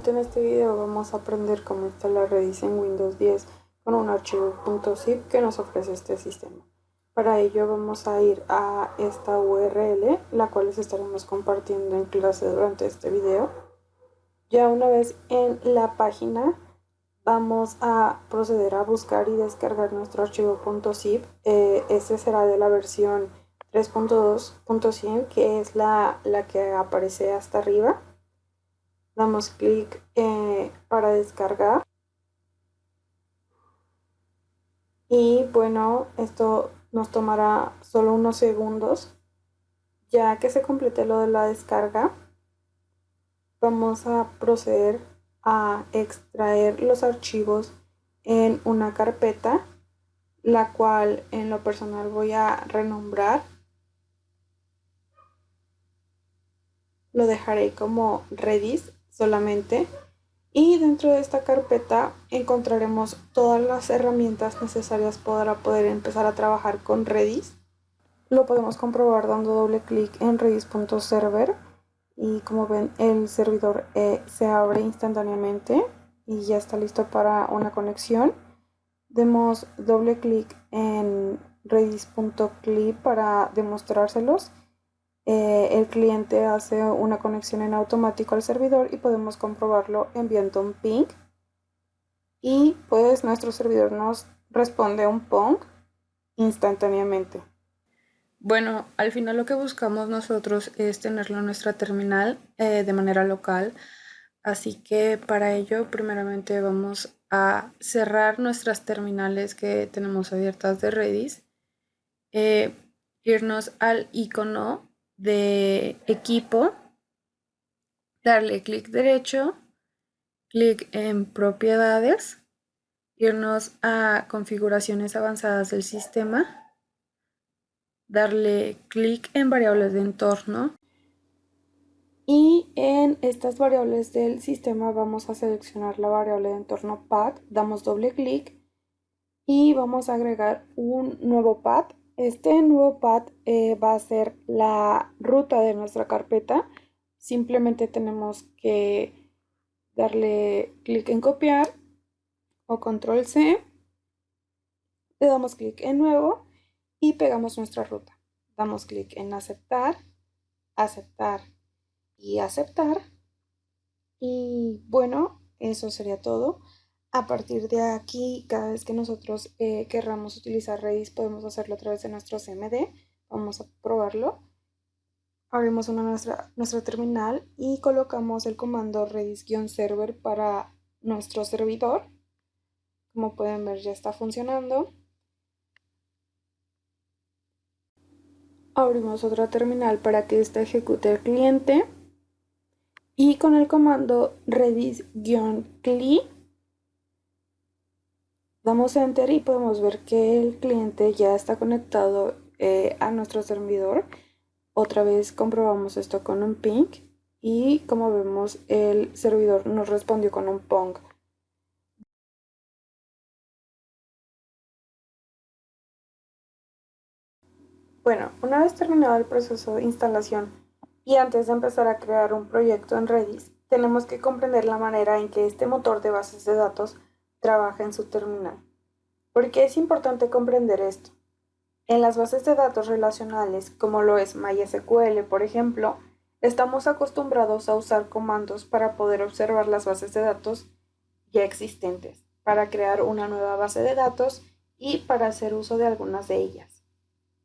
Básicamente en este video vamos a aprender cómo instalar Redis en Windows 10 con un archivo .zip que nos ofrece este sistema. Para ello vamos a ir a esta URL, la cual les estaremos compartiendo en clase durante este video. Ya una vez en la página vamos a proceder a buscar y descargar nuestro archivo .zip. Este será de la versión 3.2.100, que es la que aparece hasta arriba. Damos clic para descargar y bueno, esto nos tomará solo unos segundos. Ya que se complete lo de la descarga, vamos a proceder a extraer los archivos en una carpeta, la cual en lo personal voy a renombrar. Lo dejaré como Redis solamente. Y dentro de esta carpeta encontraremos todas las herramientas necesarias para poder empezar a trabajar con Redis. Lo podemos comprobar dando doble clic en redis.server y como ven el servidor se abre instantáneamente y ya está listo para una conexión. Demos doble clic en redis.clip para demostrárselos. El cliente hace una conexión en automático al servidor y podemos comprobarlo enviando un ping y pues nuestro servidor nos responde un pong instantáneamente. Bueno, al final lo que buscamos nosotros es tenerlo en nuestra terminal de manera local, así que para ello primeramente vamos a cerrar nuestras terminales que tenemos abiertas de Redis, irnos al icono de equipo, darle clic derecho, clic en propiedades, irnos a configuraciones avanzadas del sistema, darle clic en variables de entorno y en estas variables del sistema vamos a seleccionar la variable de entorno path, damos doble clic y vamos a agregar un nuevo path. Este nuevo path va a ser la ruta de nuestra carpeta. Simplemente tenemos que darle clic en copiar o control C, le damos clic en nuevo y pegamos nuestra ruta. Damos clic en aceptar, aceptar y aceptar. Y bueno, eso sería todo. A partir de aquí, cada vez que nosotros querramos utilizar Redis, podemos hacerlo a través de nuestro CMD. Vamos a probarlo. Abrimos nuestra terminal y colocamos el comando redis-server para nuestro servidor. Como pueden ver, ya está funcionando. Abrimos otra terminal para que ésta ejecute el cliente. Y con el comando redis-cli damos enter y podemos ver que el cliente ya está conectado a nuestro servidor. Otra vez comprobamos esto con un ping y como vemos el servidor nos respondió con un pong. Bueno, una vez terminado el proceso de instalación y antes de empezar a crear un proyecto en Redis, tenemos que comprender la manera en que este motor de bases de datos trabaja en su terminal. ¿Por qué es importante comprender esto? En las bases de datos relacionales, como lo es MySQL, por ejemplo, estamos acostumbrados a usar comandos para poder observar las bases de datos ya existentes, para crear una nueva base de datos y para hacer uso de algunas de ellas.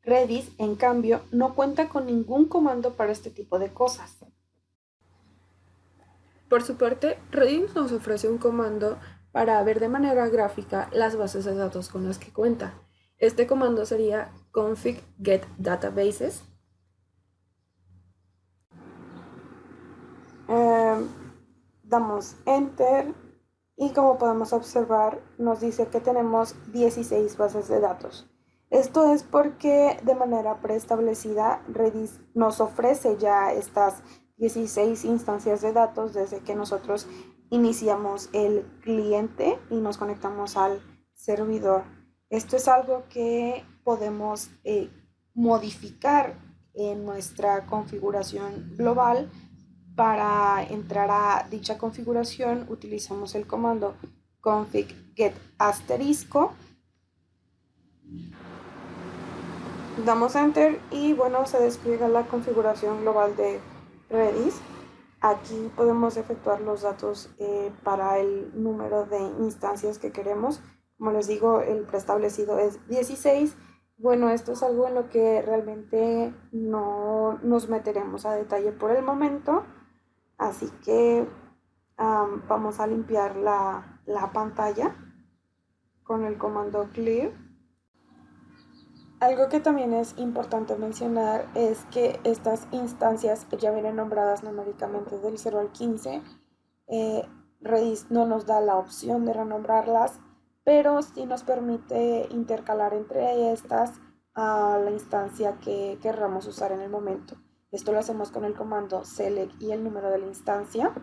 Redis, en cambio, no cuenta con ningún comando para este tipo de cosas. Por su parte, Redis nos ofrece un comando para ver de manera gráfica las bases de datos con las que cuenta. Este comando sería config get databases. Damos enter y como podemos observar nos dice que tenemos 16 bases de datos. Esto es porque de manera preestablecida Redis nos ofrece ya estas 16 instancias de datos desde que nosotros iniciamos el cliente y nos conectamos al servidor. Esto es algo que podemos modificar en nuestra configuración global Para entrar a dicha configuración utilizamos el comando config get asterisco, damos enter y bueno, se despliega la configuración global de Redis. Aquí podemos efectuar los datos para el número de instancias que queremos. Como les digo, el preestablecido es 16. Bueno, esto es algo en lo que realmente no nos meteremos a detalle por el momento. Así que vamos a limpiar la pantalla con el comando clear. Algo que también es importante mencionar es que estas instancias ya vienen nombradas numéricamente del 0 al 15. Redis no nos da la opción de renombrarlas, pero sí nos permite intercalar entre estas a la instancia que querramos usar en el momento. Esto lo hacemos con el comando select y el número de la instancia.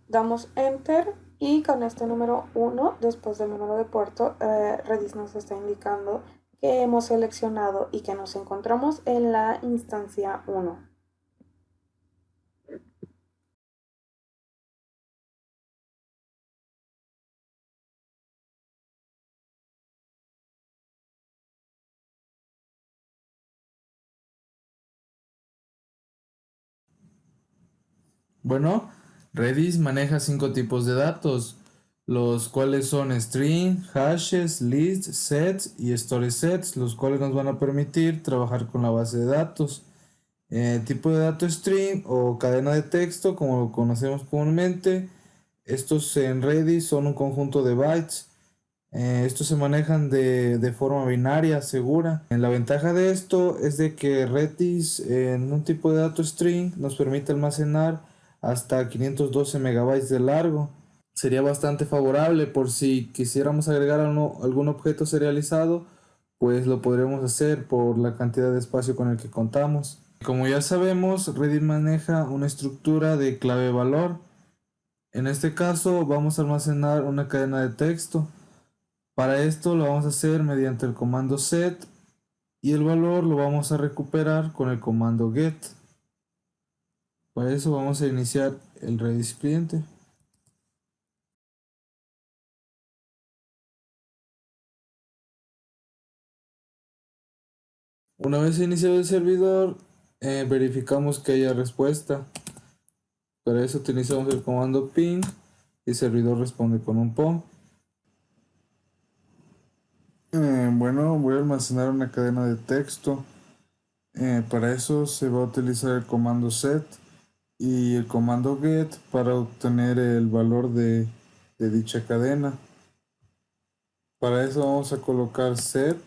Damos enter y con este número 1, después del número de puerto, Redis nos está indicando que hemos seleccionado y que nos encontramos en la instancia 1. Bueno, Redis maneja 5 tipos de datos, los cuales son string, hashes, lists, sets y storage sets, los cuales nos van a permitir trabajar con la base de datos. Tipo de dato string o cadena de texto, como lo conocemos comúnmente, estos en Redis son un conjunto de bytes. Estos se manejan de forma binaria, segura. La ventaja de esto es de que Redis en un tipo de dato string nos permite almacenar hasta 512 megabytes de largo. Sería bastante favorable por si quisiéramos agregar algún objeto serializado, pues lo podremos hacer por la cantidad de espacio con el que contamos. Como ya sabemos, Redis maneja una estructura de clave valor. En este caso vamos a almacenar una cadena de texto. Para esto lo vamos a hacer mediante el comando set y el valor lo vamos a recuperar con el comando get. Para eso vamos a iniciar el Redis cliente. Una vez iniciado el servidor, verificamos que haya respuesta. Para eso utilizamos el comando ping y el servidor responde con un POM. Bueno, voy a almacenar una cadena de texto. Para eso se va a utilizar el comando set y el comando get para obtener el valor de dicha cadena. Para eso vamos a colocar set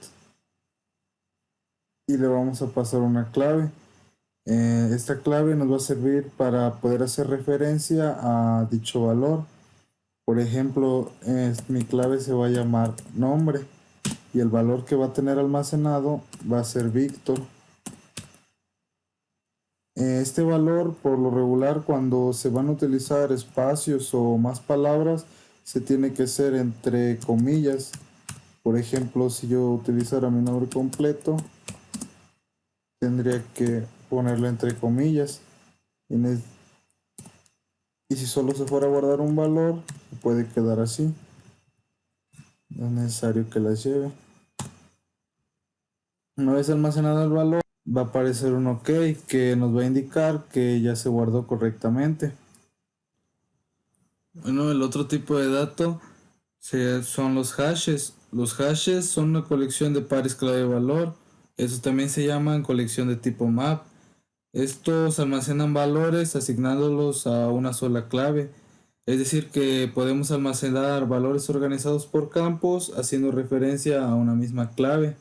y le vamos a pasar una clave. Esta clave nos va a servir para poder hacer referencia a dicho valor. Por ejemplo, mi clave se va a llamar nombre y el valor que va a tener almacenado va a ser Víctor. Este valor, por lo regular, cuando se van a utilizar espacios o más palabras, se tiene que hacer entre comillas. Por ejemplo, si yo utilizara mi nombre completo, tendría que ponerlo entre comillas. Y si solo se fuera a guardar un valor, puede quedar así. No es necesario que las lleve. Una vez almacenado el valor, va a aparecer un OK que nos va a indicar que ya se guardó correctamente. Bueno, el otro tipo de dato son los hashes. Los hashes son una colección de pares clave de valor. Eso también se llaman colección de tipo map. Estos almacenan valores asignándolos a una sola clave. Es decir, que podemos almacenar valores organizados por campos haciendo referencia a una misma clave.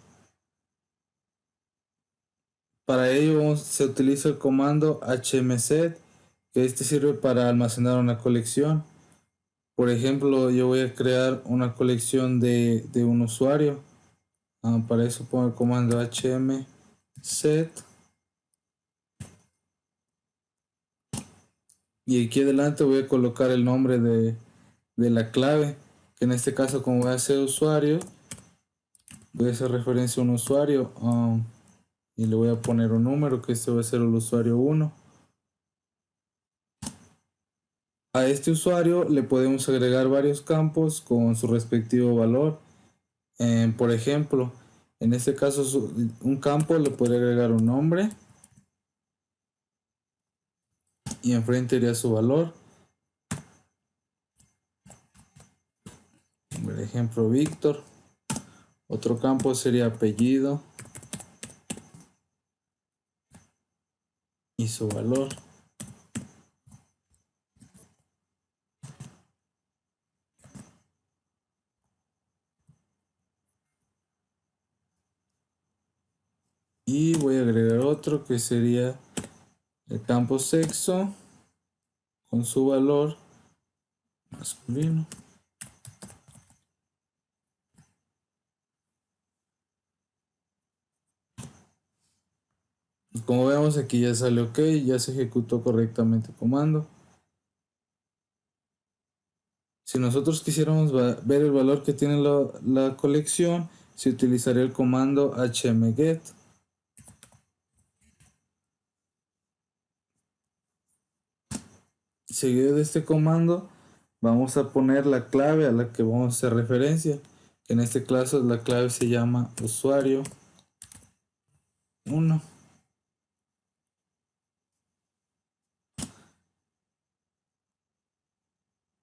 Para ello se utiliza el comando hmset, que este sirve para almacenar una colección. Por ejemplo, yo voy a crear una colección de un usuario. Para eso pongo el comando hmset. Y aquí adelante voy a colocar el nombre de la clave, que en este caso, como voy a ser usuario, voy a hacer referencia a un usuario. y le voy a poner un número, que este va a ser el usuario 1. A este usuario le podemos agregar varios campos con su respectivo valor. Por ejemplo, en este caso un campo le puede agregar un nombre y enfrente iría su valor. Por ejemplo, Víctor. Otro campo sería apellido y su valor. Y voy a agregar otro que sería el campo sexo con su valor masculino. Y como vemos aquí ya sale OK, ya se ejecutó correctamente el comando. Si nosotros quisiéramos ver el valor que tiene la colección, se utilizaría el comando hmget. Seguido de este comando, vamos a poner la clave a la que vamos a hacer referencia, que en este caso la clave se llama usuario 1.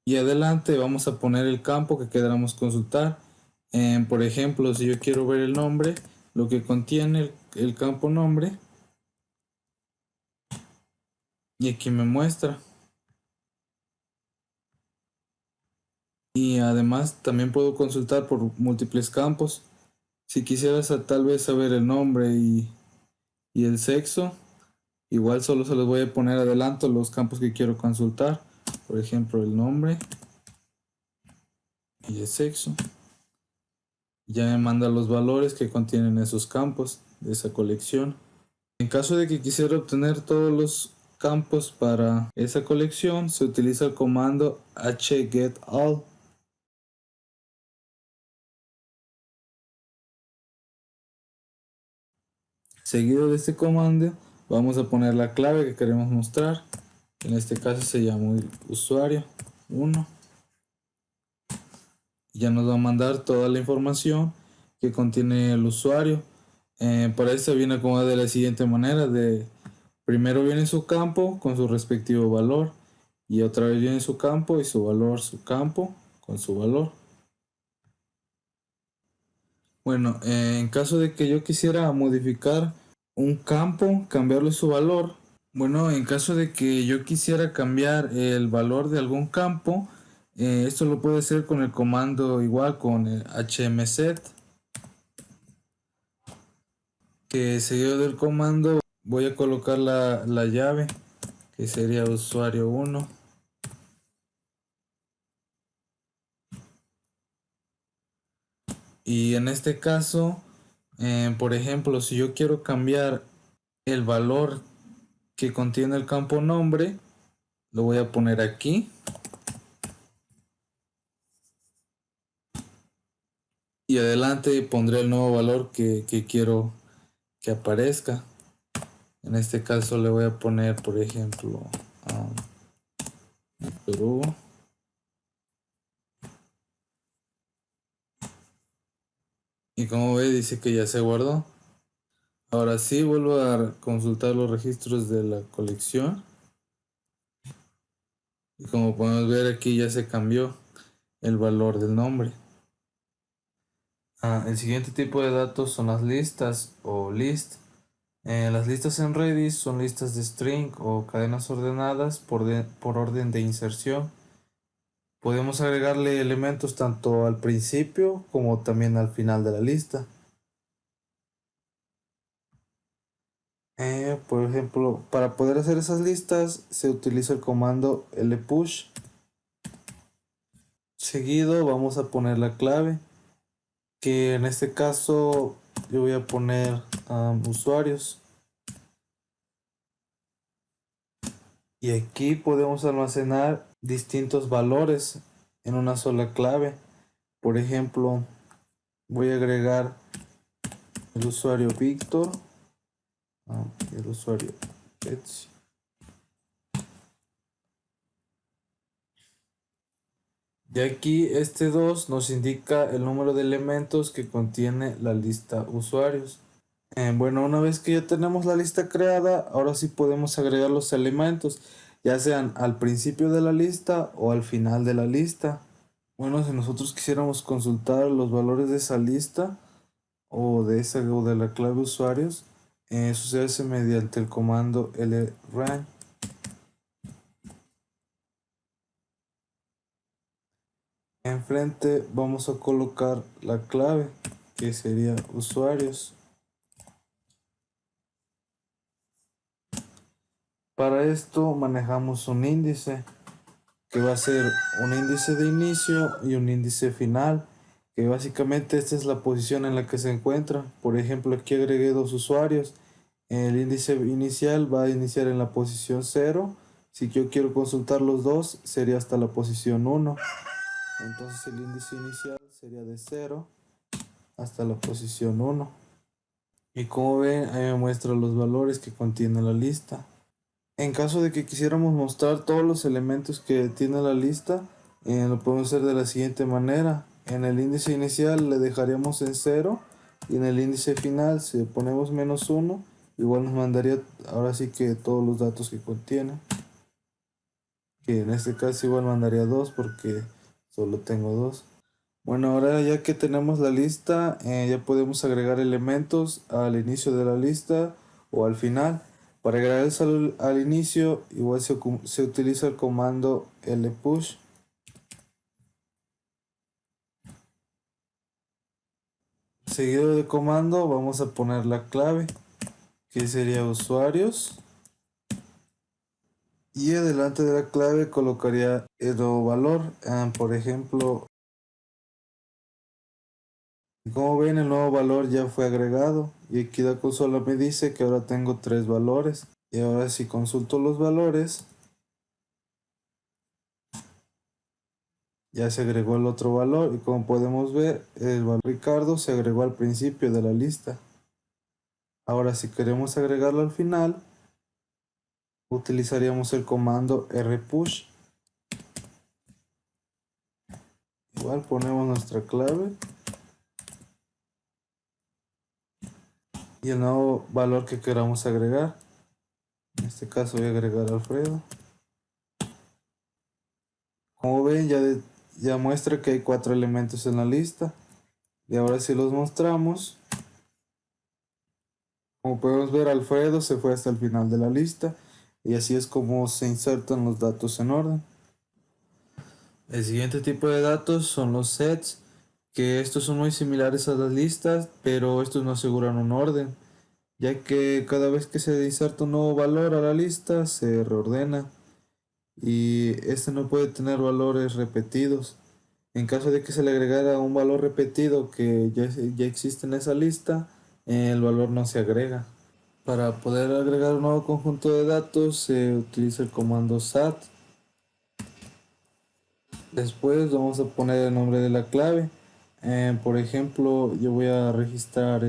Y adelante vamos a poner el campo que queramos consultar. Por ejemplo, si yo quiero ver el nombre, lo que contiene el campo nombre, y aquí me muestra. Y además también puedo consultar por múltiples campos. Si quisieras tal vez saber el nombre y el sexo, igual solo se los voy a poner adelanto los campos que quiero consultar. Por ejemplo, el nombre y el sexo. Ya me manda los valores que contienen esos campos de esa colección. En caso de que quisiera obtener todos los campos para esa colección, se utiliza el comando hgetAll. Seguido de este comando, vamos a poner la clave que queremos mostrar. En este caso se llama usuario 1. Ya nos va a mandar toda la información que contiene el usuario. Para esto viene acomodado de la siguiente manera: primero viene su campo con su respectivo valor, y otra vez viene su campo y su valor, su campo con su valor. Bueno, en caso de que yo quisiera modificar un campo, cambiarle su valor. Bueno, en caso de que yo quisiera cambiar el valor de algún campo, esto lo puedo hacer con el comando igual, con el hmset, que seguido del comando voy a colocar la llave, que sería usuario 1. Y en este caso, por ejemplo, si yo quiero cambiar el valor que contiene el campo nombre, lo voy a poner aquí. Y adelante pondré el nuevo valor que quiero que aparezca. En este caso le voy a poner, por ejemplo, Perú. Y como ve, dice que ya se guardó. Ahora sí, vuelvo a consultar los registros de la colección. Y como podemos ver aquí, ya se cambió el valor del nombre. El siguiente tipo de datos son las listas o list. Las listas en Redis son listas de string o cadenas ordenadas por orden de inserción. Podemos agregarle elementos tanto al principio como también al final de la lista. Por ejemplo, para poder hacer esas listas se utiliza el comando lpush. Seguido vamos a poner la clave, que en este caso yo voy a poner usuarios. Y aquí podemos almacenar distintos valores en una sola clave. Por ejemplo, voy a agregar el usuario Víctor el usuario Etsy. Y aquí este 2 nos indica el número de elementos que contiene la lista usuarios. Bueno, una vez que ya tenemos la lista creada, ahora sí podemos agregar los elementos, ya sean al principio de la lista o al final de la lista. Bueno, si nosotros quisiéramos consultar los valores de esa lista o de la clave usuarios, eso se hace mediante el comando lran. Enfrente vamos a colocar la clave, que sería usuarios. Para esto manejamos un índice, que va a ser un índice de inicio y un índice final, que básicamente esta es la posición en la que se encuentra. Por ejemplo, aquí agregué dos usuarios. El índice inicial va a iniciar en la posición 0. Si yo quiero consultar los dos, sería hasta la posición 1. Entonces el índice inicial sería de 0 hasta la posición 1. Y como ven, ahí me muestra los valores que contiene la lista. En caso de que quisiéramos mostrar todos los elementos que tiene la lista, lo podemos hacer de la siguiente manera. En el índice inicial le dejaríamos en 0 y en el índice final si le ponemos -1, igual nos mandaría ahora sí que todos los datos que contiene. Que en este caso igual mandaría 2 porque solo tengo 2. Bueno, ahora ya que tenemos la lista, ya podemos agregar elementos al inicio de la lista o al final. Para agregarlos al inicio, igual se utiliza el comando lpush. Seguido de comando, vamos a poner la clave, que sería usuarios. Y adelante de la clave colocaría el nuevo valor. Por ejemplo, como ven, el nuevo valor ya fue agregado. Y aquí la consola me dice que ahora tengo 3 valores. Y ahora si consulto los valores, ya se agregó el otro valor. Y como podemos ver, el valor Ricardo se agregó al principio de la lista. Ahora si queremos agregarlo al final, utilizaríamos el comando rpush. Igual ponemos nuestra clave y el nuevo valor que queramos agregar. En este caso voy a agregar a Alfredo. Como ven, ya muestra que hay 4 elementos en la lista. Y ahora si los mostramos, como podemos ver, Alfredo se fue hasta el final de la lista. Y así es como se insertan los datos en orden. El siguiente tipo de datos son los sets, que estos son muy similares a las listas, pero estos no aseguran un orden, ya que cada vez que se inserta un nuevo valor a la lista se reordena y este no puede tener valores repetidos. En caso de que se le agregara un valor repetido que ya existe en esa lista, el valor no se agrega. Para poder agregar un nuevo conjunto de datos se utiliza el comando sat. Después vamos a poner el nombre de la clave. Por ejemplo, yo voy a registrar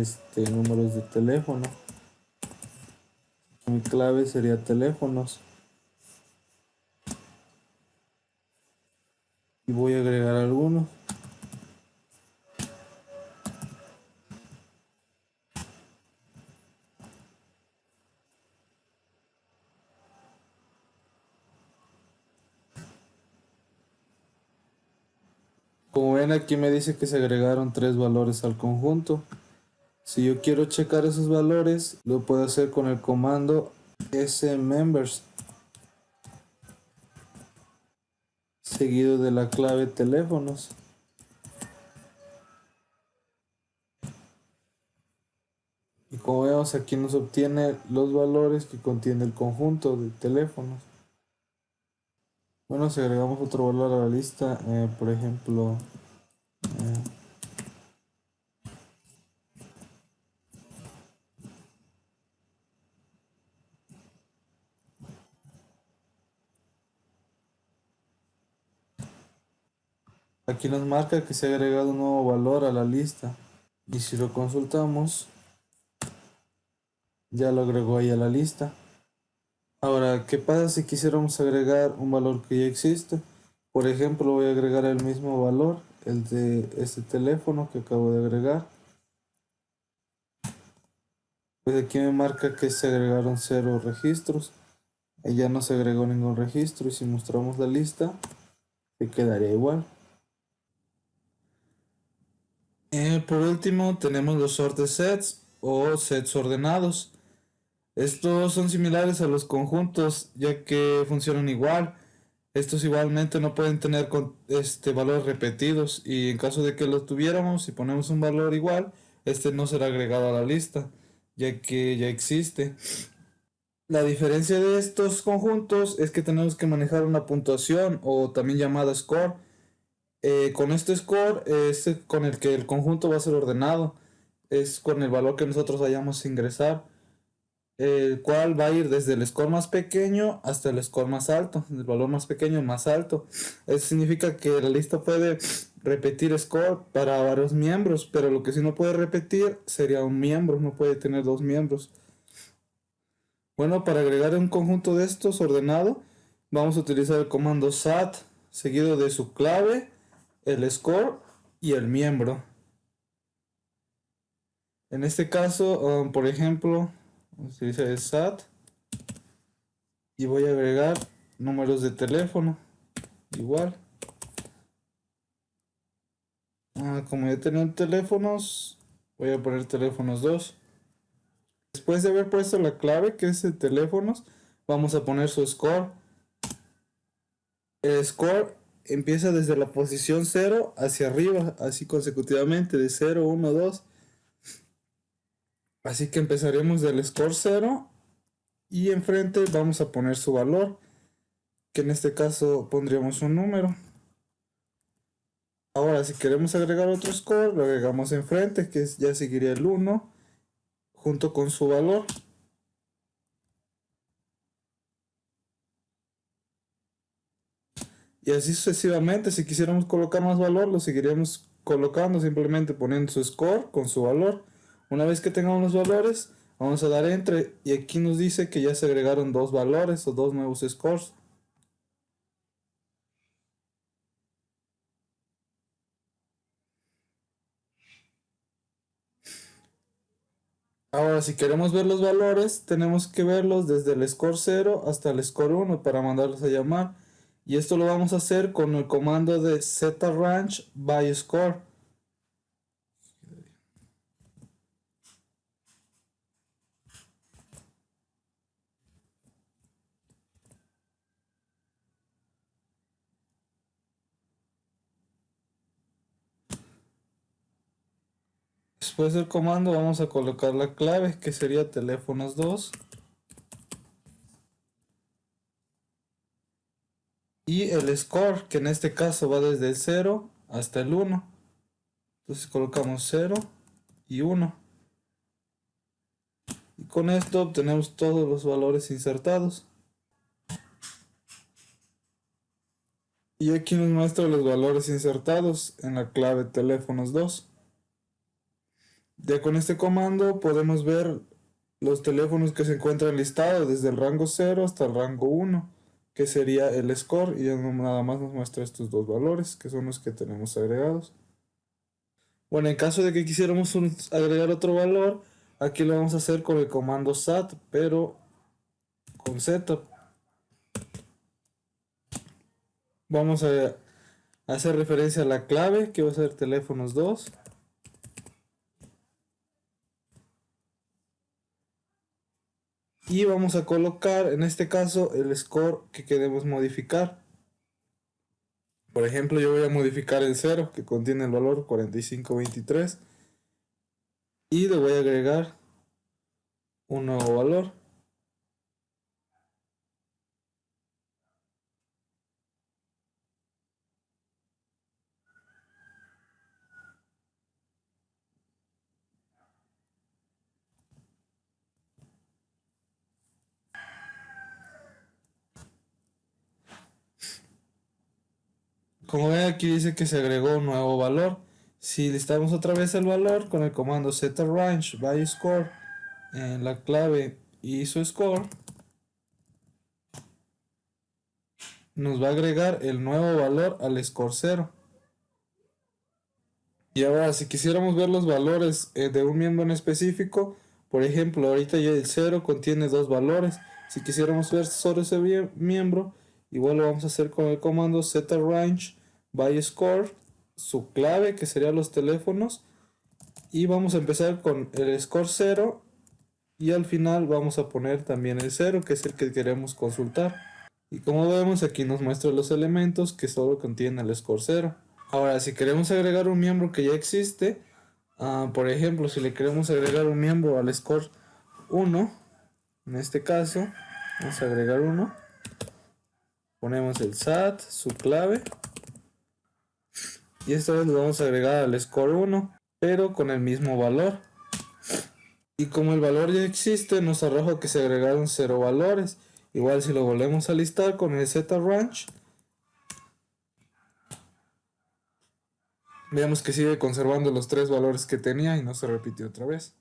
números de teléfono. Mi clave sería teléfonos. Y voy a agregar algunos. Como ven, aquí me dice que se agregaron 3 valores al conjunto. Si yo quiero checar esos valores, lo puedo hacer con el comando smembers, seguido de la clave teléfonos. Y como vemos, aquí nos obtiene los valores que contiene el conjunto de teléfonos. Bueno, si agregamos otro valor a la lista, por ejemplo, eh, aquí nos marca que se ha agregado un nuevo valor a la lista. Y si lo consultamos, Ya lo agregó ahí a la lista. Ahora, ¿qué pasa si quisiéramos agregar un valor que ya existe? Por ejemplo, voy a agregar el mismo valor, el de este teléfono que acabo de agregar. Pues aquí me marca que se agregaron 0 registros. Y ya no se agregó ningún registro. Y si mostramos la lista, se quedaría igual. Por último, tenemos los sorted sets o sets ordenados. Estos son similares a los conjuntos, ya que funcionan igual. Estos igualmente no pueden tener valores repetidos y en caso de que los tuviéramos, si ponemos un valor igual, este no será agregado a la lista, ya que ya existe. La diferencia de estos conjuntos es que tenemos que manejar una puntuación o también llamada score. Con este score es con el que el conjunto va a ser ordenado, es con el valor que nosotros vayamos a ingresar, el cual va a ir desde el score más pequeño hasta el score más alto, el valor más pequeño al más alto. Eso significa que la lista puede repetir score para varios miembros, pero lo que sí no puede repetir sería un miembro, no puede tener dos miembros. Bueno, para agregar un conjunto de estos ordenado, vamos a utilizar el comando sat seguido de su clave, el score y el miembro. En este caso, por ejemplo, utiliza el sat y voy a agregar números de teléfono. Igual. Como ya tenía teléfonos, voy a poner teléfonos 2. Después de haber puesto la clave, que es el teléfonos, vamos a poner su score. El score empieza desde la posición 0 hacia arriba, así consecutivamente, de 0, 1, 2. Así que empezaremos del score 0 y enfrente vamos a poner su valor, que en este caso pondríamos un número. Ahora, si queremos agregar otro score, lo agregamos enfrente, que ya seguiría el 1, junto con su valor. Y así sucesivamente, si quisiéramos colocar más valor, lo seguiríamos colocando, simplemente poniendo su score con su valor. Una vez que tengamos los valores, vamos a dar Enter y aquí nos dice que ya se agregaron dos valores o dos nuevos scores. Ahora, si queremos ver los valores, tenemos que verlos desde el score 0 hasta el score 1 para mandarlos a llamar. Y esto lo vamos a hacer con el comando de zrange by score. Después del comando vamos a colocar la clave, que sería teléfonos 2. Y el score, que en este caso va desde el 0 hasta el 1. Entonces colocamos 0 y 1. Y con esto obtenemos todos los valores insertados. Y aquí nos muestra los valores insertados en la clave teléfonos 2. Ya con este comando podemos ver los teléfonos que se encuentran listados desde el rango 0 hasta el rango 1, que sería el score, y ya nada más nos muestra estos dos valores, que son los que tenemos agregados. Bueno, en caso de que quisiéramos agregar otro valor, aquí lo vamos a hacer con el comando sat, pero con setup. Vamos a hacer referencia a la clave, que va a ser teléfonos 2. Y vamos a colocar, en este caso, el score que queremos modificar. Por ejemplo, yo voy a modificar el 0, que contiene el valor 4523. Y le voy a agregar un nuevo valor. Como ven, aquí dice que se agregó un nuevo valor. Si listamos otra vez el valor con el comando zrange by score, la clave y su score, nos va a agregar el nuevo valor al score 0. Y ahora, si quisiéramos ver los valores de un miembro en específico, por ejemplo, ahorita ya el 0 contiene dos valores. Si quisiéramos ver solo ese miembro, igual lo vamos a hacer con el comando zrange by score, su clave, que serían los teléfonos, y vamos a empezar con el score 0, y al final vamos a poner también el 0, que es el que queremos consultar. Y como vemos, aquí nos muestra los elementos que solo contienen el score 0. Ahora, si queremos agregar un miembro que ya existe, por ejemplo, si le queremos agregar un miembro al score 1, en este caso, vamos a agregar uno, ponemos el SAT, su clave, y esta vez lo vamos a agregar al score 1, pero con el mismo valor. Y como el valor ya existe, nos arroja que se agregaron 0 valores. Igual si lo volvemos a listar con el zrange, veamos que sigue conservando los 3 valores que tenía y no se repitió otra vez.